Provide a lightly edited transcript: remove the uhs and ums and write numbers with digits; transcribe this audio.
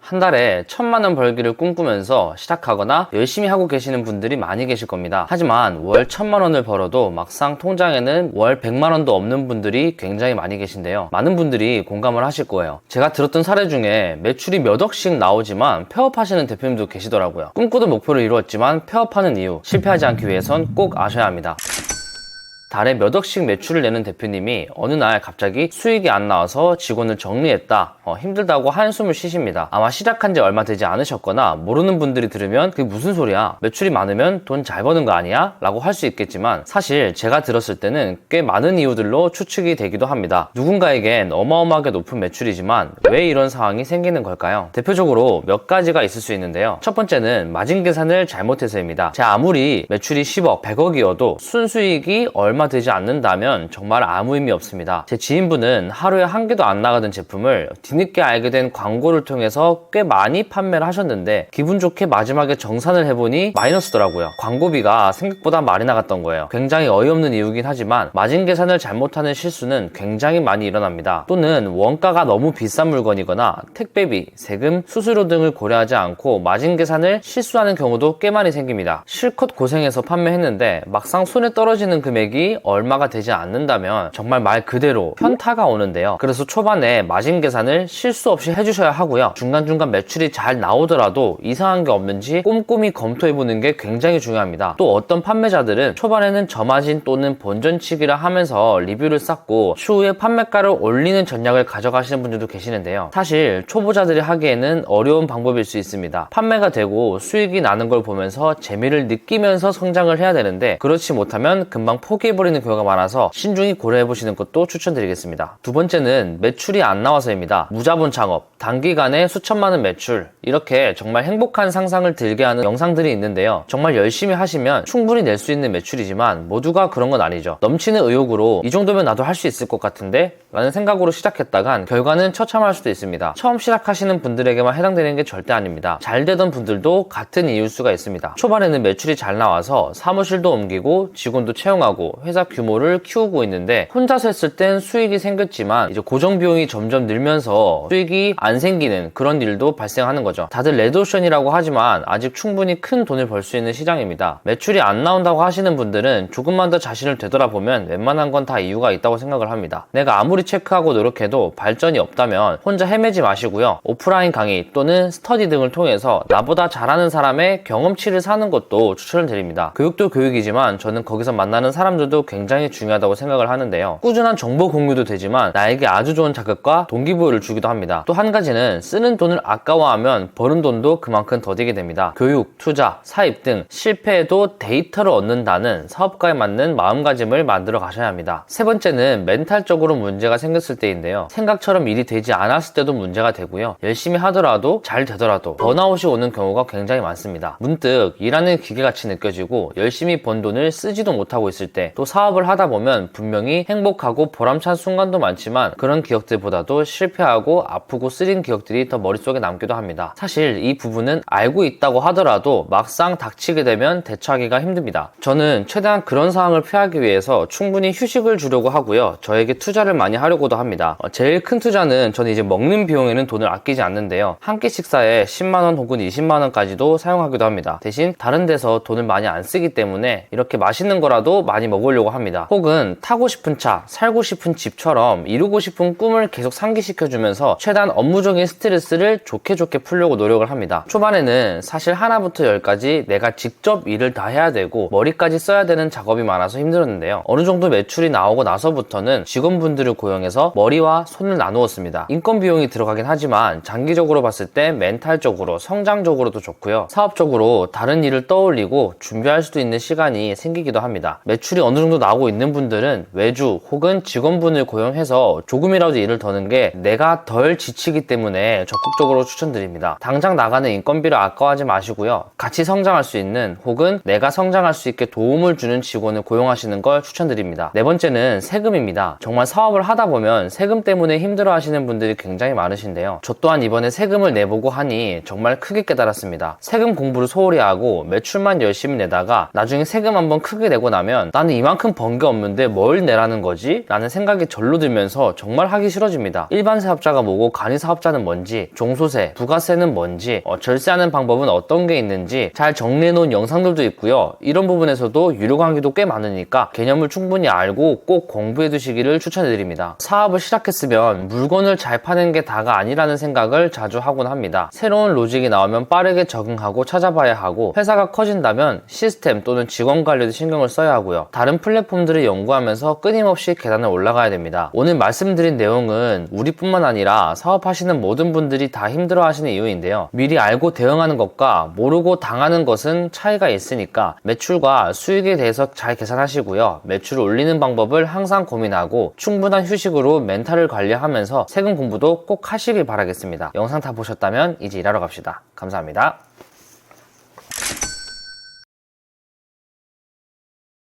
한 달에 1,000만원 벌기를 꿈꾸면서 시작하거나 열심히 하고 계시는 분들이 많이 계실 겁니다. 하지만 월 1,000만원을 벌어도 막상 통장에는 월 100만원도 없는 분들이 굉장히 많이 계신데요. 많은 분들이 공감을 하실 거예요. 제가 들었던 사례 중에 매출이 몇 억씩 나오지만 폐업하시는 대표님도 계시더라고요. 꿈꾸던 목표를 이루었지만 폐업하는 이유, 실패하지 않기 위해선 꼭 아셔야 합니다. 달에 몇 억씩 매출을 내는 대표님이 어느 날 갑자기 수익이 안 나와서 직원을 정리했다, 힘들다고 한숨을 쉬십니다. 아마 시작한 지 얼마 되지 않으셨거나 모르는 분들이 들으면 그게 무슨 소리야, 매출이 많으면 돈 잘 버는 거 아니야? 라고 할 수 있겠지만 사실 제가 들었을 때는 꽤 많은 이유들로 추측이 되기도 합니다. 누군가에겐 어마어마하게 높은 매출이지만 왜 이런 상황이 생기는 걸까요? 대표적으로 몇 가지가 있을 수 있는데요. 첫 번째는 마진 계산을 잘못해서입니다. 제가 아무리 매출이 10억, 100억이어도 순수익이 얼마 되지 않는다면 정말 아무 의미 없습니다. 제 지인분은 하루에 한 개도 안 나가던 제품을 뒤늦게 알게 된 광고를 통해서 꽤 많이 판매를 하셨는데 기분 좋게 마지막에 정산을 해보니 마이너스더라고요. 광고비가 생각보다 많이 나갔던 거예요. 굉장히 어이없는 이유긴 하지만 마진 계산을 잘못하는 실수는 굉장히 많이 일어납니다. 또는 원가가 너무 비싼 물건이거나 택배비, 세금, 수수료 등을 고려하지 않고 마진 계산을 실수하는 경우도 꽤 많이 생깁니다. 실컷 고생해서 판매했는데 막상 손에 떨어지는 금액이 얼마가 되지 않는다면 정말 말 그대로 현타가 오는데요. 그래서 초반에 마진 계산을 실수 없이 해주셔야 하고요. 중간중간 매출이 잘 나오더라도 이상한 게 없는지 꼼꼼히 검토해보는 게 굉장히 중요합니다. 또 어떤 판매자들은 초반에는 저마진 또는 본전치기를 하면서 리뷰를 쌓고 추후에 판매가를 올리는 전략을 가져가시는 분들도 계시는데요. 사실 초보자들이 하기에는 어려운 방법일 수 있습니다. 판매가 되고 수익이 나는 걸 보면서 재미를 느끼면서 성장을 해야 되는데 그렇지 못하면 금방 포기해버리는 경우가 많아서 신중히 고려해보시는 것도 추천드리겠습니다. 두 번째는 매출이 안 나와서입니다. 무자본 창업, 단기간에 수천만원 매출, 이렇게 정말 행복한 상상을 들게 하는 영상들이 있는데요. 정말 열심히 하시면 충분히 낼 수 있는 매출이지만 모두가 그런 건 아니죠. 넘치는 의욕으로 이 정도면 나도 할 수 있을 것 같은데? 라는 생각으로 시작했다간 결과는 처참할 수도 있습니다. 처음 시작하시는 분들에게만 해당되는 게 절대 아닙니다. 잘 되던 분들도 같은 이유일 수가 있습니다. 초반에는 매출이 잘 나와서 사무실도 옮기고 직원도 채용하고 회사 규모를 키우고 있는데 혼자서 했을 땐 수익이 생겼지만 이제 고정 비용이 점점 늘면서 수익이 안 생기는 그런 일도 발생하는 거죠. 다들 레드오션이라고 하지만 아직 충분히 큰 돈을 벌 수 있는 시장입니다. 매출이 안 나온다고 하시는 분들은 조금만 더 자신을 되돌아보면 웬만한 건 다 이유가 있다고 생각을 합니다. 내가 아무리 체크하고 노력해도 발전이 없다면 혼자 헤매지 마시고요. 오프라인 강의 또는 스터디 등을 통해서 나보다 잘하는 사람의 경험치를 사는 것도 추천을 드립니다. 교육도 교육이지만 저는 거기서 만나는 사람들도 굉장히 중요하다고 생각을 하는데요. 꾸준한 정보 공유도 되지만 나에게 아주 좋은 자극과 동기부여를 주기도 합니다. 또 한 가지는 쓰는 돈을 아까워하면 버는 돈도 그만큼 더디게 됩니다. 교육, 투자, 사입 등 실패해도 데이터를 얻는다는 사업가에 맞는 마음가짐을 만들어 가셔야 합니다. 세 번째는 멘탈적으로 문제가 생겼을 때인데요. 생각처럼 일이 되지 않았을 때도 문제가 되고요. 열심히 하더라도 잘 되더라도 번아웃이 오는 경우가 굉장히 많습니다. 문득 일하는 기계같이 느껴지고 열심히 번 돈을 쓰지도 못하고 있을 때, 또 사업을 하다 보면 분명히 행복하고 보람찬 순간도 많지만 그런 기억들보다도 실패하고 아프고 쓰린 기억들이 더 머릿속에 남기도 합니다. 사실 이 부분은 알고 있다고 하더라도 막상 닥치게 되면 대처하기가 힘듭니다. 저는 최대한 그런 상황을 피하기 위해서 충분히 휴식을 주려고 하고요. 저에게 투자를 많이 하려고도 합니다. 제일 큰 투자는 저는 이제 먹는 비용에는 돈을 아끼지 않는데요. 한 끼 식사에 10만원 혹은 20만원까지도 사용하기도 합니다. 대신 다른 데서 돈을 많이 안 쓰기 때문에 이렇게 맛있는 거라도 많이 먹으려고 합니다. 혹은 타고 싶은 차, 살고 싶은 집처럼 이루고 싶은 꿈을 계속 상기시켜주면서 최대한 업무적인 스트레스를 좋게 풀려고 노력을 합니다. 초반에는 사실 하나부터 열까지 내가 직접 일을 다 해야 되고 머리까지 써야 되는 작업이 많아서 힘들었는데요. 어느 정도 매출이 나오고 나서부터는 직원분들을 고용해서 머리와 손을 나누었습니다. 인건 비용이 들어가긴 하지만 장기적으로 봤을 때 멘탈적으로, 성장적으로도 좋고요. 사업적으로 다른 일을 떠올리고 준비할 수도 있는 시간이 생기기도 합니다. 매출이 어느 정도 나오고 있는 분들은 외주 혹은 직원분을 고용해서 조금이라도 일을 더는 게 내가 덜 지치기 때문에 적극적으로 추천드립니다. 당장 나가는 인건비를 아까워하지 마시고요. 같이 성장할 수 있는 혹은 내가 성장할 수 있게 도움을 주는 직원을 고용하시는 걸 추천드립니다. 네 번째는 세금입니다. 정말 사업을 하다 보면 세금 때문에 힘들어 하시는 분들이 굉장히 많으신데요. 저 또한 이번에 세금을 내보고 하니 정말 크게 깨달았습니다. 세금 공부를 소홀히 하고 매출만 열심히 내다가 나중에 세금 한번 크게 내고 나면 나는 이만큼 이만큼 번 게 없는데 뭘 내라는 거지? 라는 생각이 절로 들면서 정말 하기 싫어집니다. 일반 사업자가 뭐고 간이 사업자는 뭔지, 종소세, 부가세는 뭔지, 절세하는 방법은 어떤 게 있는지 잘 정리해놓은 영상들도 있고요. 이런 부분에서도 유료 강의도 꽤 많으니까 개념을 충분히 알고 꼭 공부해 두시기를 추천해드립니다. 사업을 시작했으면 물건을 잘 파는 게 다가 아니라는 생각을 자주 하곤 합니다. 새로운 로직이 나오면 빠르게 적응하고 찾아봐야 하고, 회사가 커진다면 시스템 또는 직원 관리도 신경을 써야 하고요. 다른 플랫폼들을 연구하면서 끊임없이 계단을 올라가야 됩니다. 오늘 말씀드린 내용은 우리뿐만 아니라 사업하시는 모든 분들이 다 힘들어하시는 이유인데요. 미리 알고 대응하는 것과 모르고 당하는 것은 차이가 있으니까 매출과 수익에 대해서 잘 계산하시고요. 매출을 올리는 방법을 항상 고민하고 충분한 휴식으로 멘탈을 관리하면서 세금 공부도 꼭 하시길 바라겠습니다. 영상 다 보셨다면 이제 일하러 갑시다. 감사합니다.